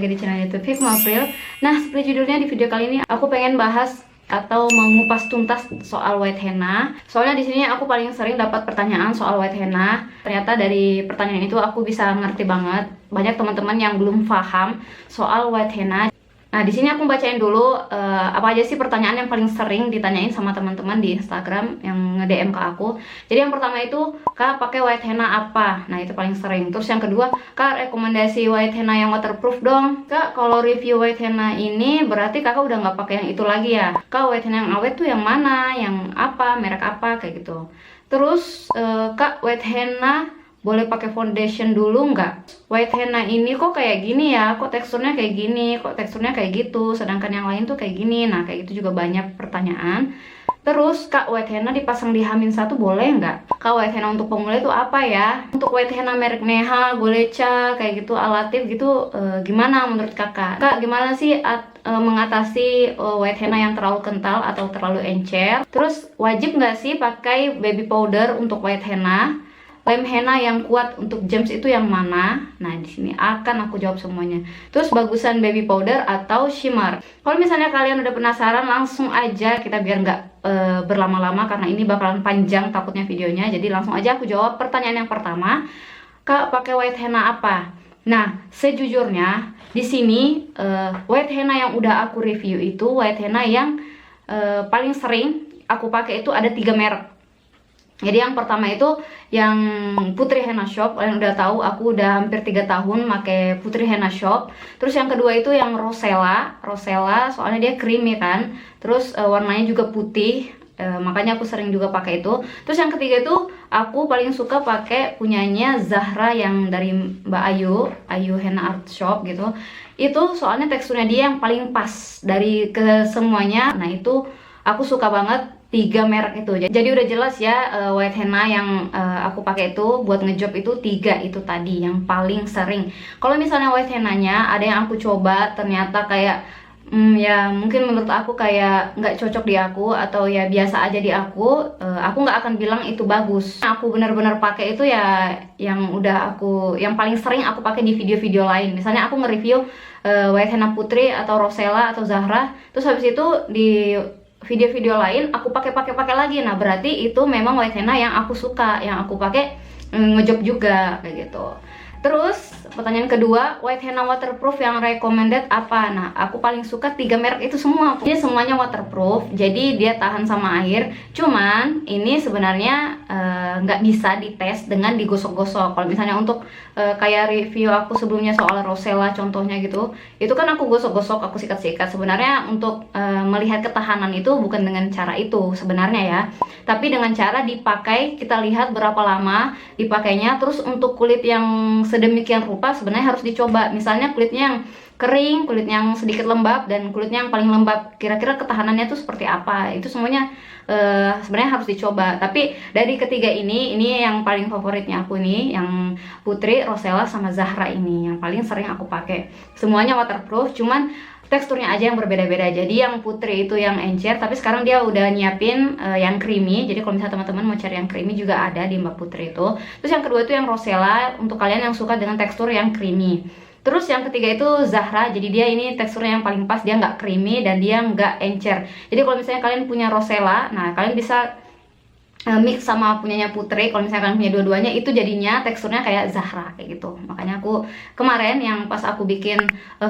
lagi di channel YouTube Hikmah April. Nah, seperti judulnya di video kali ini aku pengen bahas atau mengupas tuntas soal white henna. Soalnya di sini aku paling sering dapat pertanyaan soal white henna. Ternyata dari pertanyaan itu aku bisa ngerti banget. Banyak teman-teman yang belum paham soal white henna. Nah, di sini aku bacain dulu apa aja sih pertanyaan yang paling sering ditanyain sama teman-teman di Instagram yang nge-DM ke aku. Jadi yang pertama itu, Kak, pakai white henna apa? Nah, itu paling sering. Terus yang kedua, Kak, rekomendasi white henna yang waterproof dong. Kak, kalau review white henna ini berarti Kakak udah nggak pakai yang itu lagi ya? Kak, white henna yang awet tuh yang mana? Yang apa? Merek apa? Kayak gitu. Terus, Kak, white henna boleh pakai foundation dulu nggak? White henna ini kok kayak gini ya, kok teksturnya kayak gini, kok teksturnya kayak gitu, sedangkan yang lain tuh kayak gini. Nah, kayak gitu juga banyak pertanyaan. Terus, Kak, white henna dipasang di H-1 boleh nggak? Kak, white henna untuk pemula itu apa ya? Untuk white henna merek Neha, Goleca, kayak gitu, Alatif gitu, gimana menurut Kakak? Kak, gimana sih mengatasi white henna yang terlalu kental atau terlalu encer? Terus, wajib nggak sih pakai baby powder untuk white henna? Lem henna yang kuat untuk gems itu yang mana? Nah, di sini akan aku jawab semuanya. Terus bagusan baby powder atau shimmer? Kalau misalnya kalian udah penasaran, langsung aja kita biar nggak berlama-lama karena ini bakalan panjang takutnya videonya. Jadi langsung aja aku jawab pertanyaan yang pertama. Kak, pakai white henna apa? Nah, sejujurnya di sini white henna yang udah aku review itu white henna yang paling sering aku pakai itu ada 3 merek. Jadi yang pertama itu yang Putri Henna Shop. Kalian udah tahu aku udah hampir 3 tahun pakai Putri Henna Shop. Terus yang kedua itu yang Rosella soalnya dia creamy kan. Terus warnanya juga putih, makanya aku sering juga pakai itu. Terus yang ketiga itu aku paling suka pakai punyanya Zahra yang dari Mbak Ayu Henna Art Shop gitu. Itu soalnya teksturnya dia yang paling pas dari ke semuanya. Nah, itu aku suka banget 3 merek itu. Jadi udah jelas ya, white henna yang aku pakai itu buat ngejob itu 3 itu tadi yang paling sering. Kalau misalnya white hennanya ada yang aku coba ternyata kayak ya mungkin menurut aku kayak nggak cocok di aku atau ya biasa aja di aku nggak akan bilang itu bagus. Aku benar-benar pakai itu ya yang yang paling sering aku pakai di video-video lain. Misalnya aku nge-review white henna Putri atau Rosella atau Zahra, terus habis itu di video-video lain aku pakai lagi. Nah, berarti itu memang white henna yang aku suka, yang aku pakai ngejob juga kayak gitu. Terus pertanyaan kedua, white henna waterproof yang recommended apa? Nah, aku paling suka 3 merek itu semua. Jadi semuanya waterproof, jadi dia tahan sama air. Cuman ini sebenarnya nggak bisa dites dengan digosok-gosok. Kalau misalnya untuk kayak review aku sebelumnya soal Rosella contohnya gitu, itu kan aku gosok-gosok, aku sikat-sikat. Sebenarnya untuk melihat ketahanan itu bukan dengan cara itu sebenarnya ya, tapi dengan cara dipakai, kita lihat berapa lama dipakainya. Terus untuk kulit yang sedemikian rupa sebenarnya harus dicoba. Misalnya kulitnya yang kering, kulit yang sedikit lembab, dan kulitnya yang paling lembab, kira-kira ketahanannya tuh seperti apa. Itu semuanya sebenarnya harus dicoba. Tapi dari ketiga ini yang paling favoritnya aku nih, yang Putri, Rosella, sama Zahra ini yang paling sering aku pakai. Semuanya waterproof, cuman teksturnya aja yang berbeda-beda. Jadi yang Putri itu yang encer, tapi sekarang dia udah nyiapin yang creamy. Jadi kalau misalnya teman-teman mau cari yang creamy juga ada di Mbak Putri itu. Terus yang kedua itu yang Rosella untuk kalian yang suka dengan tekstur yang creamy. Terus yang ketiga itu Zahra, jadi dia ini teksturnya yang paling pas, dia nggak creamy dan dia nggak encer. Jadi kalau misalnya kalian punya Rosella, nah kalian bisa mix sama punyanya Putri. Kalau misalnya kalian punya dua-duanya, itu jadinya teksturnya kayak Zahra kayak gitu. Makanya aku kemarin yang pas aku bikin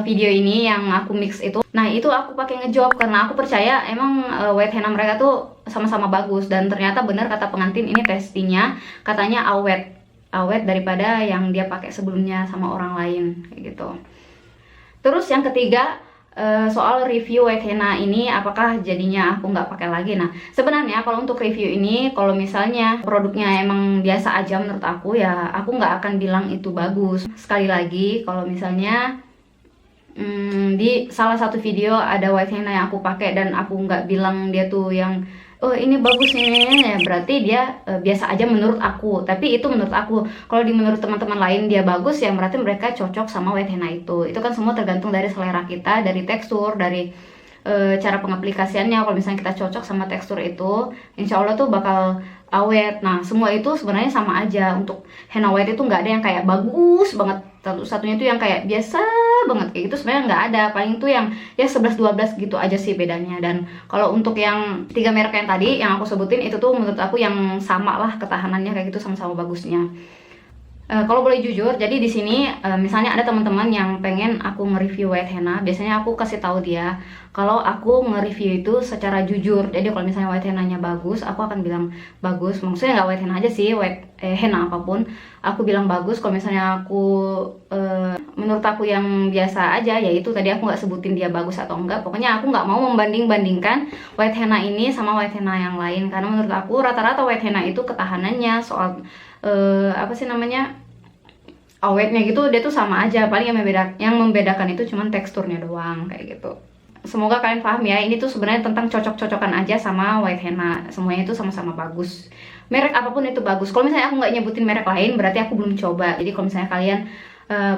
video ini yang aku mix itu, nah itu aku pakai ngejob karena aku percaya emang white henna mereka tuh sama-sama bagus. Dan ternyata bener kata pengantin ini testingnya, katanya awet daripada yang dia pakai sebelumnya sama orang lain kayak gitu. Terus yang ketiga, soal review white henna ini apakah jadinya aku nggak pakai lagi. Nah, sebenarnya kalau untuk review ini, kalau misalnya produknya emang biasa aja menurut aku, ya aku nggak akan bilang itu bagus. Sekali lagi, kalau misalnya di salah satu video ada white henna yang aku pakai dan aku nggak bilang dia tuh yang oh ini bagus nih, ya berarti dia biasa aja menurut aku. Tapi itu menurut aku. Kalau menurut teman-teman lain dia bagus, ya berarti mereka cocok sama white henna itu. Itu kan semua tergantung dari selera kita, dari tekstur, dari cara pengaplikasiannya. Kalau misalnya kita cocok sama tekstur itu, insya Allah tuh bakal awet. Nah, semua itu sebenarnya sama aja. Untuk henna white itu nggak ada yang kayak bagus banget. Satu-satunya itu yang kayak biasa banget kayak gitu sebenarnya nggak ada, paling tuh yang ya 11-12 gitu aja sih bedanya. Dan kalau untuk yang 3 merek yang tadi yang aku sebutin itu tuh menurut aku yang sama lah ketahanannya kayak gitu, sama-sama bagusnya. Kalau boleh jujur, jadi di sini misalnya ada teman-teman yang pengen aku nge-review white henna, biasanya aku kasih tahu dia kalau aku nge-review itu secara jujur. Jadi kalau misalnya white henna-nya bagus, aku akan bilang bagus. Maksudnya nggak white henna aja sih, henna apapun, aku bilang bagus. Kalau misalnya aku menurut aku yang biasa aja, yaitu tadi aku nggak sebutin dia bagus atau enggak. Pokoknya aku nggak mau membanding-bandingkan white henna ini sama white henna yang lain, karena menurut aku rata-rata white henna itu ketahanannya soal apa sih namanya, awetnya gitu, dia tuh sama aja. Paling yang membedakan itu cuman teksturnya doang kayak gitu. Semoga kalian paham ya, ini tuh sebenarnya tentang cocok-cocokan aja sama white henna. Semuanya itu sama-sama bagus, merek apapun itu bagus. Kalau misalnya aku nggak nyebutin merek lain, berarti aku belum coba. Jadi kalau misalnya kalian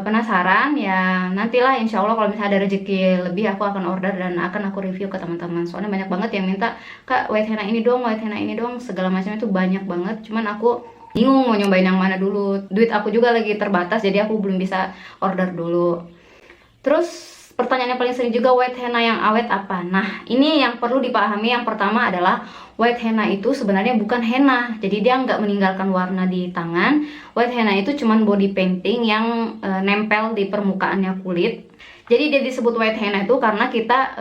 penasaran ya, nantilah insya Allah kalau misalnya ada rezeki lebih, aku akan order dan akan aku review ke teman-teman. Soalnya banyak banget yang minta, Kak white henna ini dong, white henna ini dong, segala macam itu banyak banget. Cuman aku bingung mau nyobain yang mana dulu, duit aku juga lagi terbatas, jadi aku belum bisa order dulu. Terus pertanyaan yang paling sering juga, white henna yang awet apa? Nah, ini yang perlu dipahami. Yang pertama adalah white henna itu sebenarnya bukan henna, jadi dia nggak meninggalkan warna di tangan. White henna itu cuman body painting yang nempel di permukaannya kulit. Jadi dia disebut white henna itu karena kita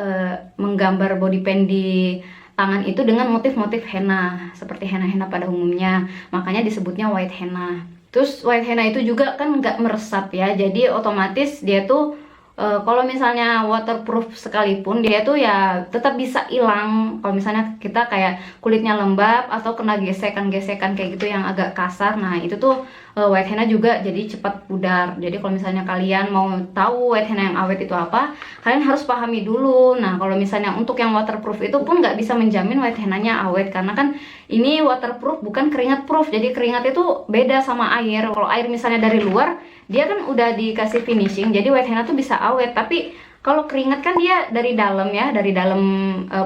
menggambar body paint di tangan itu dengan motif-motif henna seperti henna-henna pada umumnya, makanya disebutnya white henna. Terus white henna itu juga kan nggak meresap ya, jadi otomatis dia tuh kalau misalnya waterproof sekalipun, dia tuh ya tetap bisa hilang kalau misalnya kita kayak kulitnya lembab atau kena gesekan-gesekan kayak gitu yang agak kasar. Nah itu tuh white henna juga jadi cepat pudar. Jadi kalau misalnya kalian mau tahu white henna yang awet itu apa, kalian harus pahami dulu. Nah kalau misalnya untuk yang waterproof itu pun nggak bisa menjamin white henna-nya awet, karena kan ini waterproof bukan keringat proof. Jadi keringat itu beda sama air. Kalau air misalnya dari luar, dia kan udah dikasih finishing, jadi white henna tuh bisa awet. Tapi kalau keringat kan dia dari dalam ya, dari dalam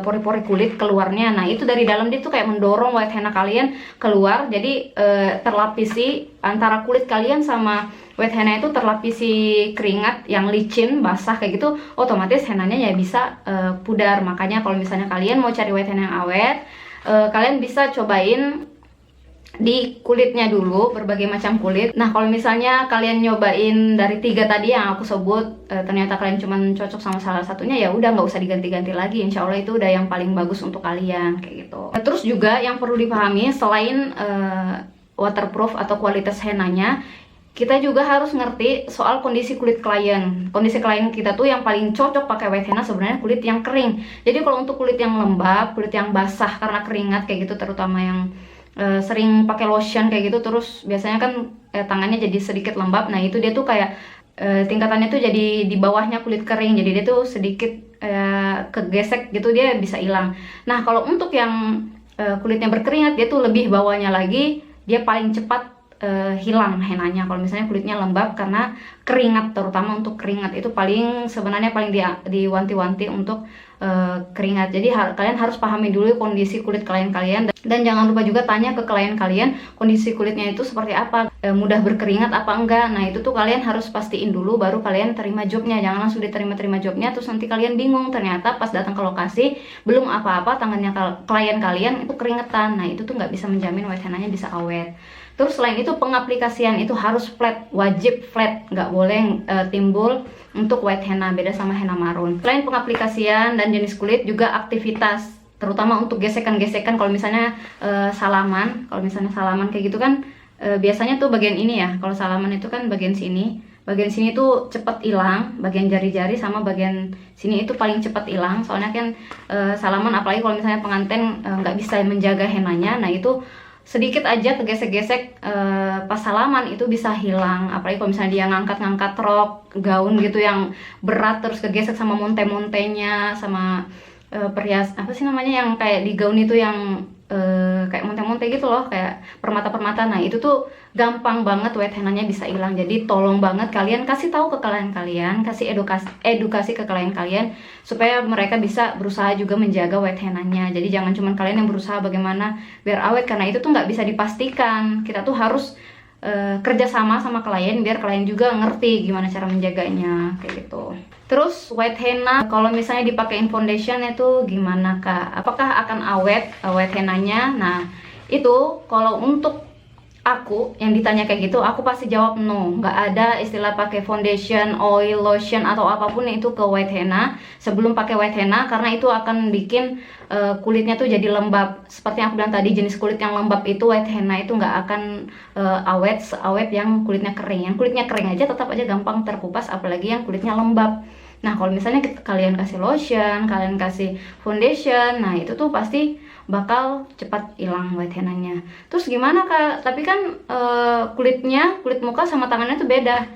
pori-pori kulit keluarnya. Nah itu dari dalam dia tuh kayak mendorong white henna kalian keluar. Jadi terlapisi antara kulit kalian sama white henna itu terlapisi keringat yang licin, basah kayak gitu, otomatis hennanya ya bisa pudar. Makanya kalau misalnya kalian mau cari white henna yang awet, kalian bisa cobain di kulitnya dulu, berbagai macam kulit. Nah kalau misalnya kalian nyobain dari 3 tadi yang aku sebut, ternyata kalian cuma cocok sama salah satunya, ya udah nggak usah diganti-ganti lagi. Insya Allah itu udah yang paling bagus untuk kalian kayak gitu. Terus juga yang perlu dipahami, selain waterproof atau kualitas hennanya, kita juga harus ngerti soal kondisi kulit klien. Kondisi klien kita tuh yang paling cocok pakai white henna sebenarnya kulit yang kering. Jadi kalau untuk kulit yang lembab, kulit yang basah karena keringat kayak gitu, terutama yang sering pakai lotion kayak gitu, terus biasanya kan tangannya jadi sedikit lembab. Nah itu dia tuh kayak tingkatannya tuh jadi di bawahnya kulit kering, jadi dia tuh sedikit kegesek gitu, dia bisa hilang. Nah kalau untuk yang kulitnya berkeringat, dia tuh lebih bawahnya lagi, dia paling cepat hilang hennanya. Kalau misalnya kulitnya lembab karena keringat, terutama untuk keringat itu sebenarnya paling diwanti-wanti untuk keringat. Jadi kalian harus pahami dulu kondisi kulit klien kalian, dan jangan lupa juga tanya ke klien kalian kondisi kulitnya itu seperti apa, mudah berkeringat apa enggak. Nah itu tuh kalian harus pastiin dulu baru kalian terima jobnya. Jangan langsung diterima jobnya terus nanti kalian bingung, ternyata pas datang ke lokasi belum apa-apa, tangannya klien kalian itu keringetan. Nah itu tuh nggak bisa menjamin white hennanya bisa awet. Terus selain itu pengaplikasian itu harus flat, wajib flat, nggak boleh timbul untuk white henna, beda sama henna marun. Selain pengaplikasian dan jenis kulit, juga aktivitas, terutama untuk gesekan-gesekan. Kalau misalnya salaman kayak gitu kan biasanya tuh bagian ini ya, kalau salaman itu kan bagian sini tuh cepet hilang, bagian jari-jari sama bagian sini itu paling cepet hilang. Soalnya kan salaman, apalagi kalau misalnya pengantin nggak bisa menjaga hennanya, nah itu sedikit aja kegesek-gesek pas salaman itu bisa hilang. Apalagi kalau misalnya dia ngangkat-ngangkat rok, gaun gitu yang berat, terus kegesek sama monte-montenya, sama perhias apa sih namanya yang kayak di gaun itu yang kayak monte-monte gitu loh, kayak permata-permata. Nah itu tuh gampang banget white hennanya bisa hilang. Jadi tolong banget kalian kasih tahu ke klien kalian, kasih edukasi ke klien kalian supaya mereka bisa berusaha juga menjaga white hennanya. Jadi jangan cuma kalian yang berusaha bagaimana biar awet, karena itu tuh nggak bisa dipastikan. Kita tuh harus kerja sama klien biar klien juga ngerti gimana cara menjaganya kayak gitu. Terus white henna kalau misalnya dipakein foundation itu gimana Kak? Apakah akan awet white hennanya? Nah, itu kalau untuk aku yang ditanya kayak gitu, aku pasti jawab no. Nggak ada istilah pakai foundation, oil, lotion atau apapun itu ke white henna sebelum pakai white henna, karena itu akan bikin kulitnya tuh jadi lembab. Seperti yang aku bilang tadi, jenis kulit yang lembab itu white henna itu nggak akan awet seawet yang kulitnya kering. Yang kulitnya kering aja tetap aja gampang terkupas, apalagi yang kulitnya lembab. Nah, kalau misalnya kalian kasih lotion, kalian kasih foundation, nah itu tuh pasti bakal cepat hilang white hennanya. Terus gimana Kak? Tapi kan kulit muka sama tangannya tuh beda.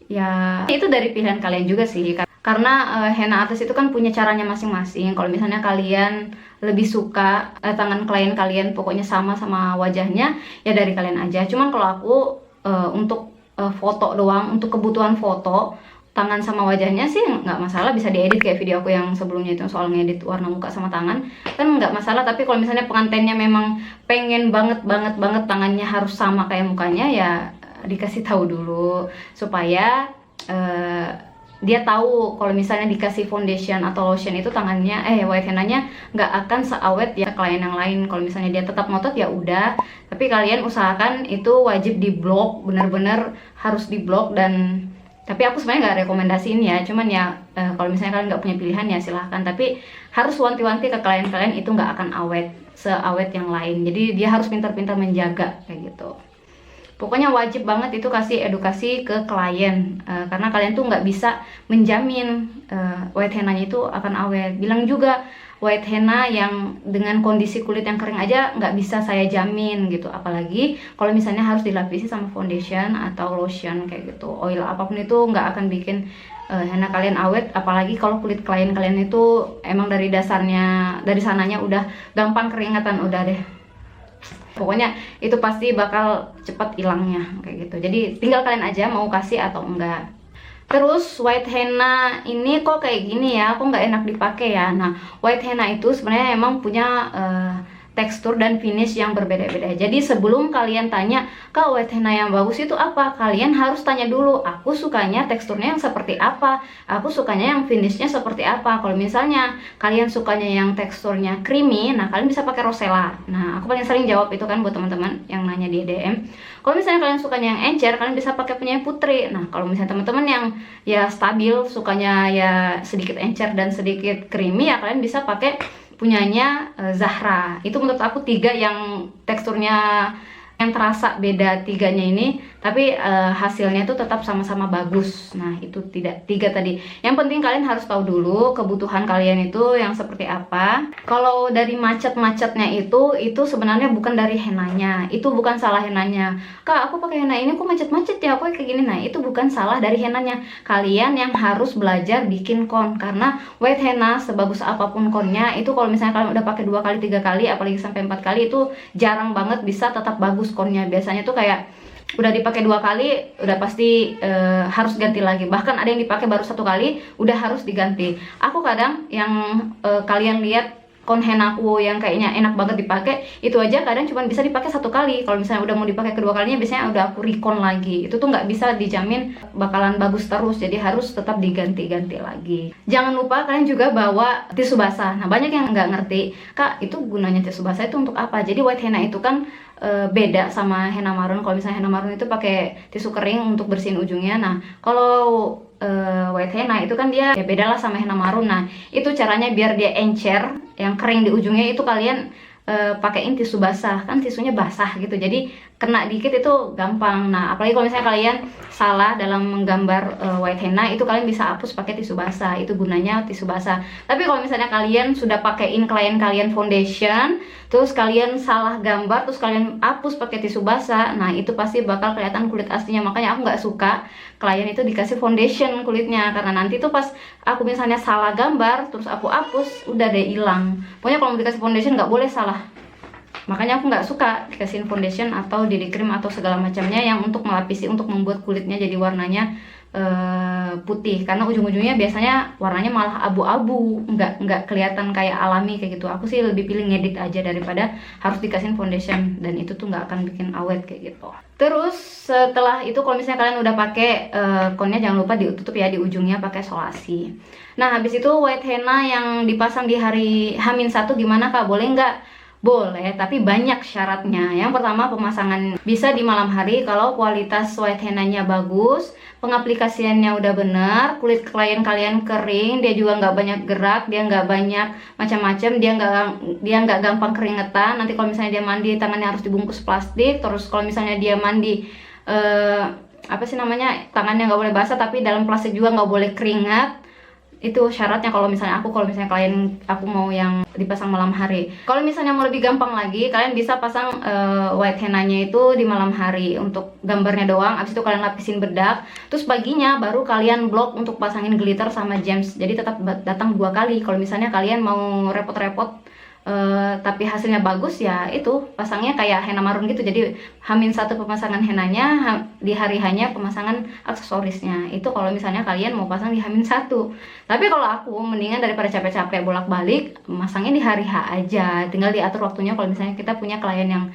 Ya, itu dari pilihan kalian juga sih. Karena henna artis itu kan punya caranya masing-masing. Kalau misalnya kalian lebih suka tangan klien kalian pokoknya sama wajahnya, ya dari kalian aja. Cuman kalau aku untuk foto doang, untuk kebutuhan foto, tangan sama wajahnya sih nggak masalah, bisa diedit kayak video aku yang sebelumnya itu soal ngedit warna muka sama tangan, kan nggak masalah. Tapi kalau misalnya pengantinnya memang pengen banget tangannya harus sama kayak mukanya, ya dikasih tahu dulu supaya dia tahu kalau misalnya dikasih foundation atau lotion itu tangannya white hennanya nggak akan seawet ya klien yang lain. Kalau misalnya dia tetap ngotot ya udah, tapi kalian usahakan itu wajib di blok, bener-bener harus di blok. Dan tapi aku sebenarnya nggak rekomendasiin ya, cuman ya kalau misalnya kalian nggak punya pilihan ya silahkan. Tapi harus wanti-wanti ke klien kalian itu nggak akan awet seawet yang lain, jadi dia harus pintar-pintar menjaga kayak gitu. Pokoknya wajib banget itu kasih edukasi ke klien, karena kalian tuh nggak bisa menjamin white hennanya itu akan awet. Bilang juga white henna yang dengan kondisi kulit yang kering aja nggak bisa saya jamin gitu, apalagi kalau misalnya harus dilapisi sama foundation atau lotion kayak gitu. Oil apapun itu nggak akan bikin henna kalian awet, apalagi kalau kulit klien kalian itu emang dari dasarnya, dari sananya udah gampang keringatan, udah deh. Pokoknya itu pasti bakal cepat hilangnya kayak gitu. Jadi tinggal kalian aja mau kasih atau enggak. Terus white henna ini kok kayak gini ya, kok nggak enak dipakai ya. Nah, white henna itu sebenarnya emang punya tekstur dan finish yang berbeda-beda. Jadi sebelum kalian tanya, Kak white henna yang bagus itu apa? Kalian harus tanya dulu, aku sukanya teksturnya yang seperti apa? Aku sukanya yang finishnya seperti apa? Kalau misalnya kalian sukanya yang teksturnya creamy, nah kalian bisa pakai Rosella. Nah, aku paling sering jawab itu kan buat teman-teman yang nanya di DM. Kalau misalnya kalian sukanya yang encer, kalian bisa pakai punya Putri. Nah, kalau misalnya teman-teman yang ya stabil, sukanya ya sedikit encer dan sedikit creamy, ya kalian bisa pakai punyanya Zahra. Itu menurut aku 3 yang teksturnya yang terasa beda, 3-nya ini, tapi hasilnya itu tetap sama-sama bagus. Nah, itu tidak 3 tadi. Yang penting kalian harus tahu dulu kebutuhan kalian itu yang seperti apa. Kalau dari macet-macetnya itu sebenarnya bukan dari hennanya. Itu bukan salah hennanya. Kak, aku pakai henna ini kok macet-macet ya, aku kayak gini. Nah, itu bukan salah dari hennanya. Kalian yang harus belajar bikin kon, karena white henna sebagus apapun konnya, itu kalau misalnya kalian udah pakai 2 kali, 3 kali, apalagi sampai 4 kali, itu jarang banget bisa tetap bagus konnya. Biasanya tuh kayak udah dipakai 2 kali udah pasti harus ganti lagi. Bahkan ada yang dipakai baru 1 kali udah harus diganti. Aku kadang yang kalian lihat kon henna aku yang kayaknya enak banget dipakai, itu aja kadang cuma bisa dipakai 1 kali. Kalau misalnya udah mau dipakai kedua kalinya, biasanya udah aku recon lagi. Itu tuh nggak bisa dijamin bakalan bagus terus, jadi harus tetap diganti-ganti lagi. Jangan lupa kalian juga bawa tisu basah. Nah, banyak yang nggak ngerti, Kak itu gunanya tisu basah itu untuk apa? Jadi white henna itu kan beda sama henna marun. Kalau misalnya henna marun itu pakai tisu kering untuk bersihin ujungnya. Nah, kalau white henna itu kan dia ya beda lah sama henna marun. Nah, itu caranya biar dia encer, yang kering di ujungnya itu kalian pakein tisu basah, kan tisunya basah gitu, jadi kena dikit itu gampang. Nah, apalagi kalau misalnya kalian salah dalam menggambar white henna, itu kalian bisa hapus pakai tisu basah. Itu gunanya tisu basah. Tapi kalau misalnya kalian sudah pakein klien kalian foundation, terus kalian salah gambar, terus kalian hapus pakai tisu basah, nah itu pasti bakal kelihatan kulit aslinya. Makanya aku nggak suka klien itu dikasih foundation kulitnya, karena nanti tuh pas aku misalnya salah gambar, terus aku hapus, udah deh hilang. Pokoknya kalau mau dikasih foundation nggak boleh salah. Makanya aku nggak suka dikasihin foundation atau DD cream atau segala macamnya yang untuk melapisi, untuk membuat kulitnya jadi warnanya putih, karena ujung-ujungnya biasanya warnanya malah abu-abu, nggak kelihatan kayak alami kayak gitu. Aku sih lebih pilih ngedit aja daripada harus dikasihin foundation, dan itu tuh nggak akan bikin awet kayak gitu. Terus setelah itu kalau misalnya kalian udah pakai connya, jangan lupa ditutup ya di ujungnya pakai solasi. Nah habis itu white henna yang dipasang di hari H-1 gimana Kak? Boleh nggak? Boleh, tapi banyak syaratnya. Yang pertama, pemasangan bisa di malam hari kalau kualitas white henna-nya bagus, pengaplikasiannya udah benar, kulit klien kalian kering, dia juga nggak banyak gerak, dia nggak banyak macam-macam, dia nggak gampang keringetan. Nanti kalau misalnya dia mandi, tangannya harus dibungkus plastik. Terus kalau misalnya dia mandi apa sih namanya, tangannya nggak boleh basah, tapi dalam plastik juga nggak boleh keringat. Itu syaratnya kalau misalnya klien aku mau yang dipasang malam hari. Kalau misalnya mau lebih gampang lagi, kalian bisa pasang white henna-nya itu di malam hari untuk gambarnya doang. Abis itu kalian lapisin bedak, terus paginya baru kalian blok untuk pasangin glitter sama gems. Jadi tetap datang 2 kali. Kalau misalnya kalian mau repot-repot tapi hasilnya bagus, ya itu pasangnya kayak henna marun gitu. Jadi H-1 pemasangan henanya, di hari hanya pemasangan aksesorisnya. Itu kalau misalnya kalian mau pasang di H-1. Tapi kalau aku mendingan daripada capek-capek bolak-balik, masangnya di hari H aja. Tinggal diatur waktunya. Kalau misalnya kita punya klien yang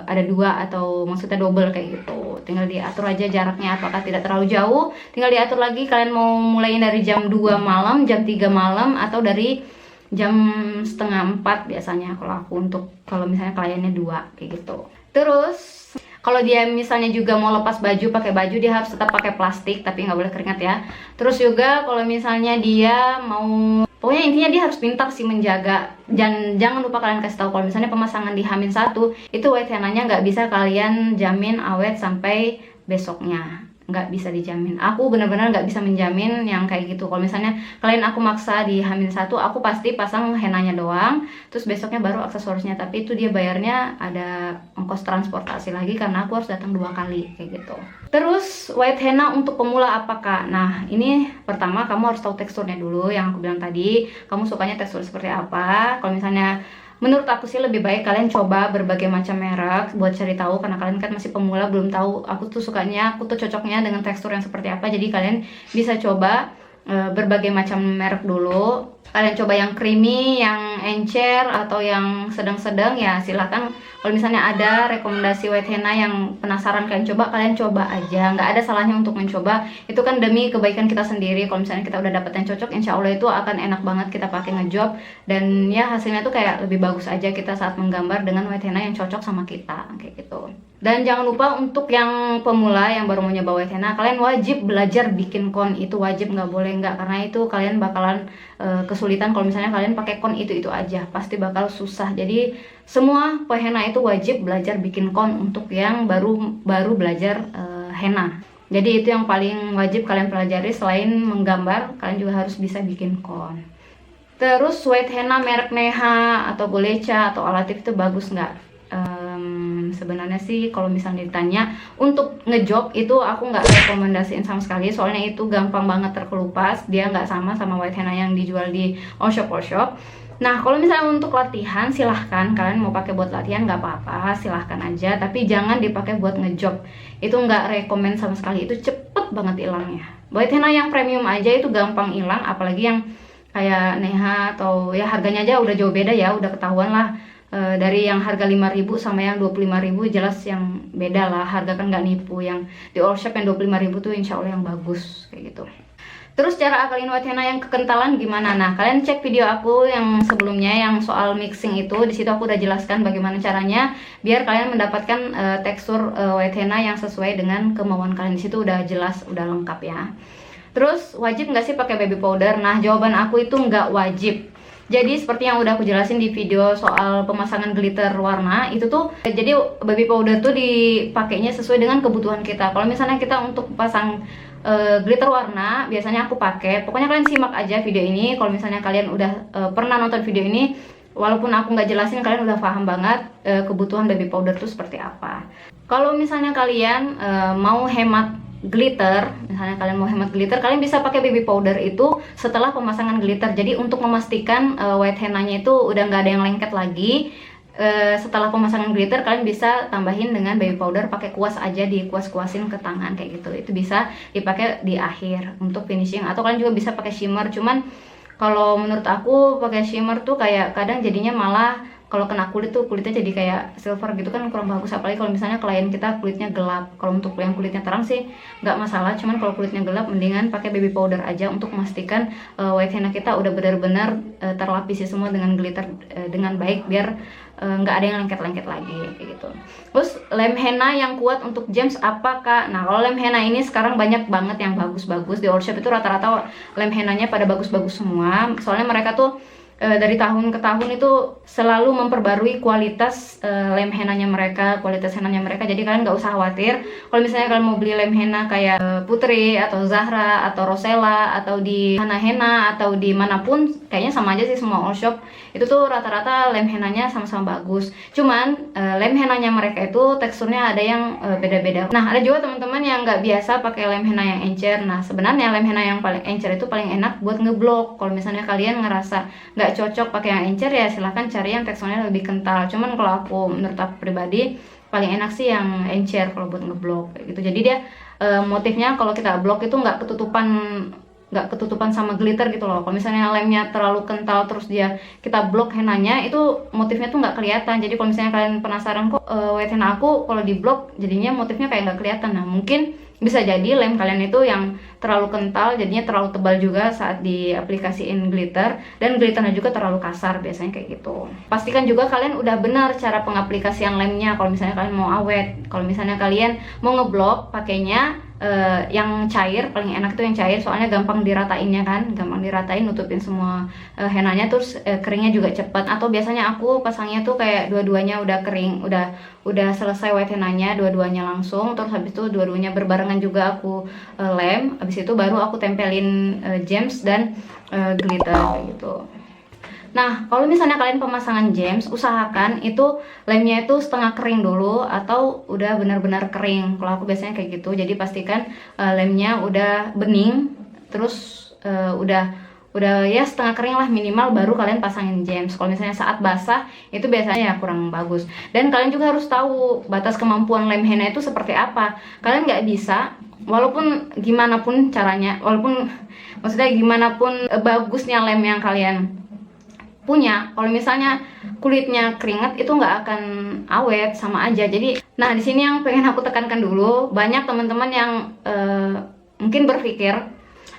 ada 2 atau maksudnya double kayak gitu, tinggal diatur aja jaraknya apakah tidak terlalu jauh. Tinggal diatur lagi kalian mau mulai dari jam 2 malam, jam 3 malam, atau dari jam 3:30 biasanya kalau misalnya kliennya 2 kayak gitu. Terus kalau dia misalnya juga mau lepas baju, pakai baju, dia harus tetap pakai plastik tapi nggak boleh keringat ya. Terus juga kalau misalnya dia mau, pokoknya intinya dia harus pintar sih menjaga. Jangan lupa kalian kasih tahu kalau misalnya pemasangan di H-1 itu white henna-nya nggak bisa kalian jamin awet sampai besoknya. Nggak bisa dijamin. Aku benar-benar nggak bisa menjamin yang kayak gitu. Kalau misalnya kalian aku maksa di H-1, aku pasti pasang henanya doang, terus besoknya baru aksesorisnya. Tapi itu dia bayarnya ada ongkos transportasi lagi karena aku harus datang 2 kali kayak gitu. Terus white henna untuk pemula apakah? Nah ini pertama kamu harus tahu teksturnya dulu, yang aku bilang tadi. Kamu sukanya tekstur seperti apa? Kalau misalnya menurut aku sih lebih baik kalian coba berbagai macam merek buat cari tahu, karena kalian kan masih pemula belum tahu aku tuh cocoknya dengan tekstur yang seperti apa. Jadi kalian bisa coba berbagai macam merek dulu. Kalian coba yang creamy, yang encer, atau yang sedang-sedang, ya silahkan. Kalau misalnya ada rekomendasi white henna yang penasaran kalian coba aja. Nggak ada salahnya untuk mencoba, itu kan demi kebaikan kita sendiri. Kalau misalnya kita udah dapet yang cocok, insya Allah itu akan enak banget kita pakai ngejob. Dan ya hasilnya tuh kayak lebih bagus aja kita saat menggambar dengan white henna yang cocok sama kita, kayak gitu. Dan jangan lupa untuk yang pemula yang baru mau nyoba white henna, kalian wajib belajar bikin kon. Itu wajib, nggak boleh nggak, karena itu kalian bakalan kesulitan kalau misalnya kalian pakai kon itu aja, pasti bakal susah. Jadi semua pehenna itu wajib belajar bikin kon untuk yang baru belajar henna. Jadi itu yang paling wajib kalian pelajari. Selain menggambar, kalian juga harus bisa bikin kon. Terus white henna merek Neha atau Goleca atau Alatif itu bagus nggak? Sebenarnya sih kalau misalnya ditanya untuk ngejob itu aku nggak rekomendasiin sama sekali, soalnya itu gampang banget terkelupas. Dia nggak sama white henna yang dijual di all shop. Nah kalau misalnya untuk latihan, silahkan kalian mau pakai buat latihan nggak apa-apa, silahkan aja, tapi jangan dipakai buat ngejob. Itu nggak rekomend sama sekali, itu cepet banget hilangnya. White henna yang premium aja itu gampang hilang, apalagi yang kayak Neha atau ya harganya aja udah jauh beda ya, udah ketahuan lah. Dari yang harga 5.000 sama yang 25.000 jelas yang beda lah. Harga kan nggak nipu. Yang di all shop yang 25.000 tuh insya Allah yang bagus kayak gitu. Terus cara akalin white henna yang kekentalan gimana? Nah kalian cek video aku yang sebelumnya yang soal mixing itu. Di situ aku udah jelaskan bagaimana caranya biar kalian mendapatkan tekstur white henna yang sesuai dengan kemauan kalian. Di situ udah jelas, udah lengkap ya. Terus wajib nggak sih pakai baby powder? Nah jawaban aku itu nggak wajib. Jadi seperti yang udah aku jelasin di video soal pemasangan glitter warna itu tuh, jadi baby powder tuh dipakainya sesuai dengan kebutuhan kita. Kalau misalnya kita untuk pasang glitter warna, biasanya aku pakai, pokoknya kalian simak aja video ini. Kalau misalnya kalian udah pernah nonton video ini, walaupun aku nggak jelasin, kalian udah paham banget kebutuhan baby powder tuh seperti apa. Kalau misalnya kalian mau hemat glitter, misalnya kalian mau hemat glitter, kalian bisa pakai baby powder itu setelah pemasangan glitter. Jadi untuk memastikan white henna-nya itu udah nggak ada yang lengket lagi, setelah pemasangan glitter kalian bisa tambahin dengan baby powder, pakai kuas aja, dikuas-kuasin ke tangan kayak gitu. Itu bisa dipakai di akhir untuk finishing, atau kalian juga bisa pakai shimmer. Cuman kalau menurut aku pakai shimmer tuh kayak kadang jadinya malah kalau kena kulit tuh kulitnya jadi kayak silver gitu kan kurang bagus, apalagi kalau misalnya klien kita kulitnya gelap. Kalau untuk yang kulitnya terang sih nggak masalah, cuman kalau kulitnya gelap mendingan pakai baby powder aja untuk memastikan white henna kita udah benar-benar terlapisi semua dengan glitter dengan baik, biar nggak ada yang lengket-lengket lagi kayak gitu. Terus lem henna yang kuat untuk gems apa kak? Nah kalau lem henna ini sekarang banyak banget yang bagus-bagus di all shop, itu rata-rata lem hennanya pada bagus-bagus semua, soalnya mereka tuh dari tahun ke tahun itu selalu memperbarui kualitas lem hennanya mereka, kualitas hennanya mereka. Jadi kalian nggak usah khawatir kalau misalnya kalian mau beli lem henna kayak Putri atau Zahra atau Rosella atau di Hana Henna atau di manapun, kayaknya sama aja sih semua all shop itu tuh rata-rata lem hennanya sama-sama bagus. Cuman lem hennanya mereka itu teksturnya ada yang beda-beda. Nah ada juga teman-teman yang nggak biasa pakai lem henna yang encer. Nah sebenarnya lem henna yang paling encer itu paling enak buat ngeblok. Kalau misalnya kalian ngerasa nggak cocok pakai yang encer, ya silahkan cari yang teksturnya lebih kental. Cuman kalau menurut aku pribadi paling enak sih yang encer kalau buat ngeblok gitu. Jadi dia motifnya kalau kita blok itu nggak ketutupan sama glitter gitu loh. Kalau misalnya lemnya terlalu kental terus kita blok hennanya, itu motifnya tuh nggak kelihatan. Jadi kalau misalnya kalian penasaran kok white henna aku kalau di blok jadinya motifnya kayak nggak kelihatan, nah mungkin bisa jadi lem kalian itu yang terlalu kental, jadinya terlalu tebal juga saat diaplikasiin glitter, dan glitternya juga terlalu kasar, biasanya kayak gitu. Pastikan juga kalian udah benar cara pengaplikasian lemnya kalau misalnya kalian mau awet. Kalau misalnya kalian mau ngeblok pakainya yang cair, paling enak itu yang cair, soalnya gampang diratainnya kan, gampang diratain, nutupin semua hennanya, terus keringnya juga cepat. Atau biasanya aku pasangnya tuh kayak dua-duanya udah kering, udah selesai white hennanya dua-duanya langsung, terus habis itu dua-duanya berbarengan juga aku lem, habis itu baru aku tempelin gems dan glitter kayak gitu. Nah, kalau misalnya kalian pemasangan gems, usahakan itu lemnya itu setengah kering dulu atau udah benar-benar kering. Kalau aku biasanya kayak gitu. Jadi pastikan lemnya udah bening, terus udah ya setengah kering lah minimal, baru kalian pasangin gems. Kalau misalnya saat basah itu biasanya ya kurang bagus. Dan kalian juga harus tahu batas kemampuan lem henna itu seperti apa. Kalian nggak bisa, walaupun gimana pun caranya, walaupun maksudnya gimana pun bagusnya lem yang kalian punya, kalau misalnya kulitnya keringat itu nggak akan awet, sama aja. Jadi nah di sini yang pengen aku tekankan dulu, banyak teman-teman yang mungkin berpikir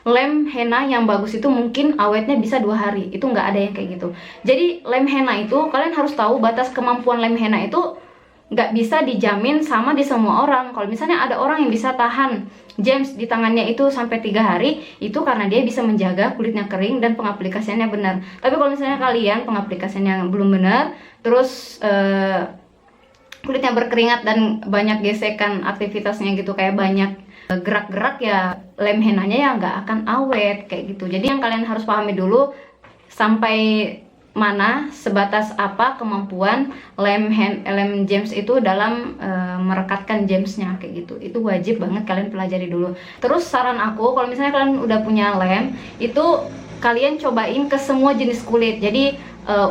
lem henna yang bagus itu mungkin awetnya bisa 2 hari, itu nggak ada yang kayak gitu. Jadi lem henna itu kalian harus tahu batas kemampuan lem henna itu nggak bisa dijamin sama di semua orang. Kalau misalnya ada orang yang bisa tahan gems di tangannya itu sampai 3 hari, itu karena dia bisa menjaga kulitnya kering dan pengaplikasiannya benar. Tapi kalau misalnya kalian pengaplikasiannya belum benar, terus kulitnya berkeringat dan banyak gesekan aktivitasnya gitu, kayak banyak gerak-gerak, ya lem hennanya ya nggak akan awet kayak gitu. Jadi yang kalian harus pahami dulu sampai mana, sebatas apa kemampuan lem gems itu dalam merekatkan gemsnya kayak gitu. Itu wajib banget kalian pelajari dulu. Terus saran aku, kalau misalnya kalian udah punya lem, itu kalian cobain ke semua jenis kulit. Jadi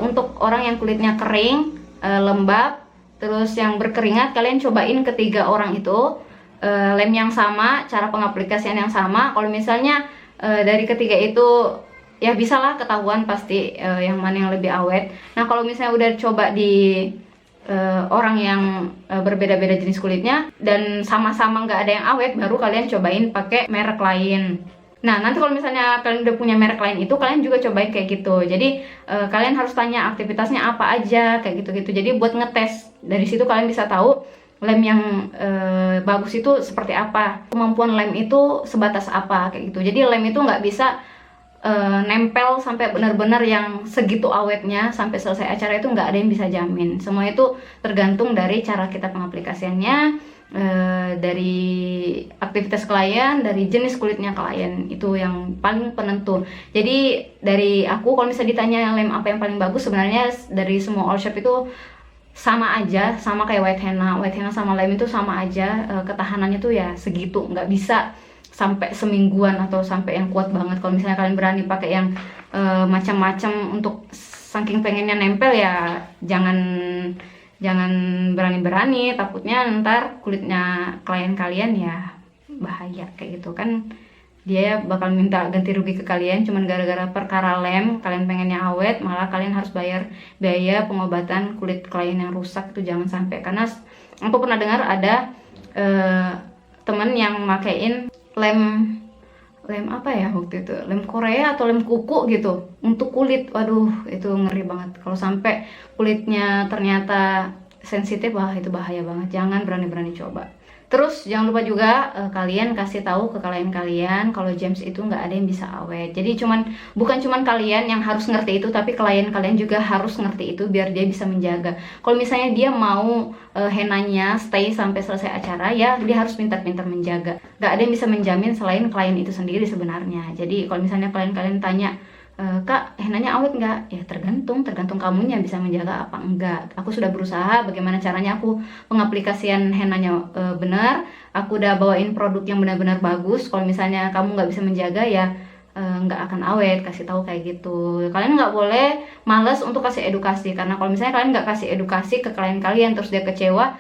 untuk orang yang kulitnya kering, lembab, terus yang berkeringat, kalian cobain ke 3 orang itu lem yang sama, cara pengaplikasian yang sama. Kalau misalnya dari ketiga itu ya bisalah ketahuan pasti yang mana yang lebih awet. Nah kalau misalnya udah coba di orang yang berbeda-beda jenis kulitnya dan sama-sama nggak ada yang awet, baru kalian cobain pakai merek lain. Nah nanti kalau misalnya kalian udah punya merek lain itu, kalian juga cobain kayak gitu. Jadi kalian harus tanya aktivitasnya apa aja kayak gitu-gitu. Jadi buat ngetes, dari situ kalian bisa tahu lem yang bagus itu seperti apa, kemampuan lem itu sebatas apa kayak gitu. Jadi lem itu nggak bisa nempel sampai benar-benar yang segitu awetnya sampai selesai acara, itu nggak ada yang bisa jamin. Semua itu tergantung dari cara kita pengaplikasiannya, dari aktivitas klien, dari jenis kulitnya klien, itu yang paling penentu. Jadi dari aku, kalau misalnya ditanya lem apa yang paling bagus, sebenarnya dari semua all shop itu sama aja, sama kayak white henna sama lem itu sama aja, ketahanannya tuh ya segitu, nggak bisa sampai semingguan atau sampai yang kuat banget. Kalau misalnya kalian berani pakai yang macam-macam untuk saking pengennya nempel, ya jangan berani-berani, takutnya ntar kulitnya klien kalian ya bahaya kayak gitu kan. dia bakal minta ganti rugi ke kalian cuman gara-gara perkara lem, kalian pengennya awet, malah kalian harus bayar biaya pengobatan kulit klien yang rusak. Itu jangan sampai, karena aku pernah dengar ada temen yang makein lem apa ya waktu itu, lem Korea atau lem kuku gitu untuk kulit. Waduh, itu ngeri banget kalau sampai kulitnya ternyata sensitif. Wah, itu bahaya banget, jangan berani-berani coba. Terus jangan lupa juga kalian kasih tahu ke klien kalian kalau James itu nggak ada yang bisa awet. Jadi bukan cuman kalian yang harus ngerti itu, tapi klien kalian juga harus ngerti itu biar dia bisa menjaga. Kalau misalnya dia mau henanya stay sampai selesai acara, ya dia harus pintar-pintar menjaga. Nggak ada yang bisa menjamin selain klien itu sendiri sebenarnya. Jadi kalau misalnya kalian tanya, Kak, henanya awet nggak? Ya tergantung kamunya bisa menjaga apa enggak. Aku sudah berusaha bagaimana caranya aku pengaplikasian henanya benar. Aku udah bawain produk yang benar-benar bagus. Kalau misalnya kamu nggak bisa menjaga, ya nggak akan awet. Kasih tahu kayak gitu. Kalian nggak boleh males untuk kasih edukasi, karena kalau misalnya kalian nggak kasih edukasi ke klien kalian terus dia kecewa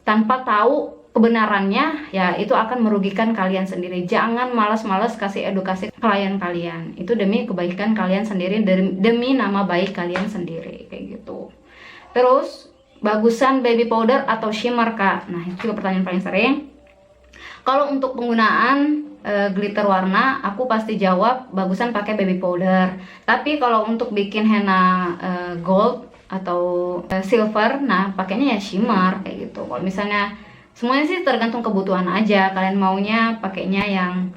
tanpa tahu kebenarannya, ya itu akan merugikan kalian sendiri. Jangan malas-malas kasih edukasi ke klien kalian. Itu demi kebaikan kalian sendiri, demi nama baik kalian sendiri, kayak gitu. Terus, bagusan baby powder atau shimmer, Kak? Nah, itu juga pertanyaan paling sering. Kalau untuk penggunaan glitter warna, aku pasti jawab bagusan pakai baby powder. Tapi kalau untuk bikin henna gold atau silver, nah pakainya ya shimmer, kayak gitu. Kalau misalnya semuanya sih tergantung kebutuhan aja, kalian maunya pakainya yang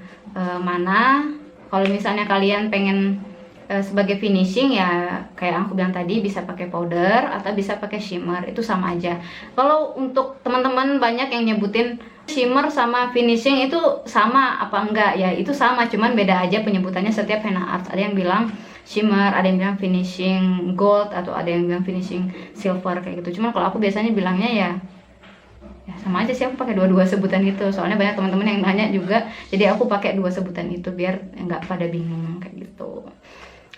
mana. Kalau misalnya kalian pengen sebagai finishing, ya kayak aku bilang tadi, bisa pakai powder atau bisa pakai shimmer, itu sama aja. Kalau untuk teman-teman banyak yang nyebutin shimmer sama finishing itu sama apa enggak, ya itu sama, cuman beda aja penyebutannya setiap henna art. Ada yang bilang shimmer, ada yang bilang finishing gold, atau ada yang bilang finishing silver, kayak gitu. Cuman kalau aku biasanya bilangnya ya sama aja sih, aku pakai dua-dua sebutan itu. Soalnya banyak teman-teman yang nanya juga, jadi aku pakai dua sebutan itu biar nggak pada bingung, kayak gitu.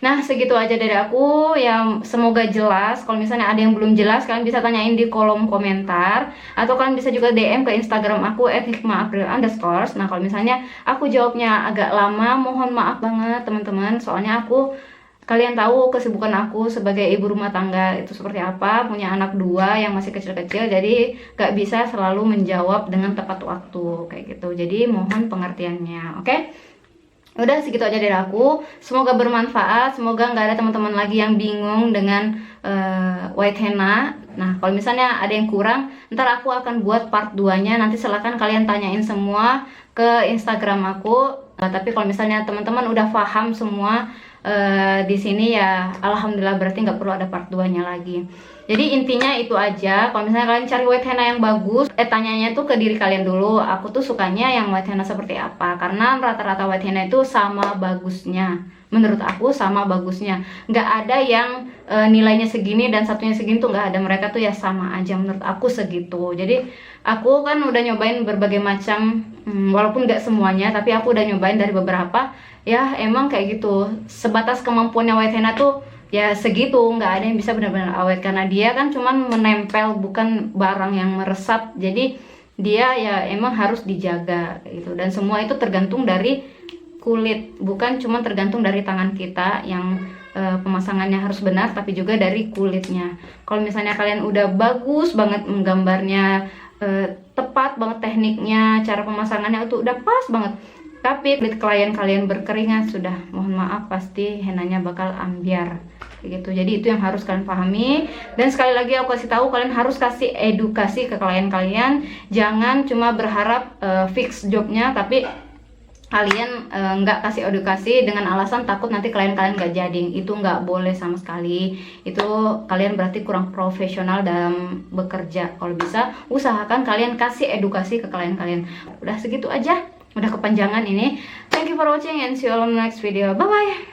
Nah, segitu aja dari aku ya, semoga jelas. Kalau misalnya ada yang belum jelas, kalian bisa tanyain di kolom komentar, atau kalian bisa juga DM ke Instagram aku @hikmah_april_. Nah, kalau misalnya aku jawabnya agak lama, mohon maaf banget teman-teman. Soalnya kalian tahu kesibukan aku sebagai ibu rumah tangga itu seperti apa, punya anak 2 yang masih kecil-kecil, jadi gak bisa selalu menjawab dengan tepat waktu, kayak gitu. Jadi mohon pengertiannya, oke? Udah, segitu aja dari aku. Semoga bermanfaat, semoga nggak ada teman-teman lagi yang bingung dengan white henna. Nah, kalau misalnya ada yang kurang, ntar aku akan buat part 2-nya. Nanti silahkan kalian tanyain semua ke Instagram aku. Tapi kalau misalnya teman-teman udah paham semua di sini, ya alhamdulillah, berarti nggak perlu ada part 2-nya lagi. Jadi intinya itu aja. Kalau misalnya kalian cari white henna yang bagus, tanyanya tuh ke diri kalian dulu, aku tuh sukanya yang white henna seperti apa. Karena rata-rata white henna itu sama bagusnya, menurut aku sama bagusnya. Nggak ada yang nilainya segini dan satunya segini, tuh nggak ada. Mereka tuh ya sama aja menurut aku, segitu. Jadi aku kan udah nyobain berbagai macam, walaupun nggak semuanya, tapi aku udah nyobain dari beberapa. Ya emang kayak gitu, sebatas kemampuannya white henna tuh ya segitu, nggak ada yang bisa benar-benar awet, karena dia kan cuman menempel, bukan barang yang meresap. Jadi dia ya emang harus dijaga gitu. Dan semua itu tergantung dari kulit, bukan cuma tergantung dari tangan kita yang pemasangannya harus benar, tapi juga dari kulitnya. Kalau misalnya kalian udah bagus banget menggambarnya, tepat banget tekniknya, cara pemasangannya itu udah pas banget, tapi kulit klien kalian berkeringat, sudah mohon maaf, pasti henanya bakal ambiar gitu. Jadi itu yang harus kalian pahami. Dan sekali lagi aku kasih tahu, kalian harus kasih edukasi ke klien kalian. Jangan cuma berharap fix jobnya, tapi kalian nggak kasih edukasi dengan alasan takut nanti klien kalian nggak jadi. Itu nggak boleh sama sekali. Itu kalian berarti kurang profesional dalam bekerja. Kalau bisa, usahakan kalian kasih edukasi ke klien kalian. Udah, segitu aja, udah kepanjangan ini. Thank you for watching and see you all on the next video. Bye bye.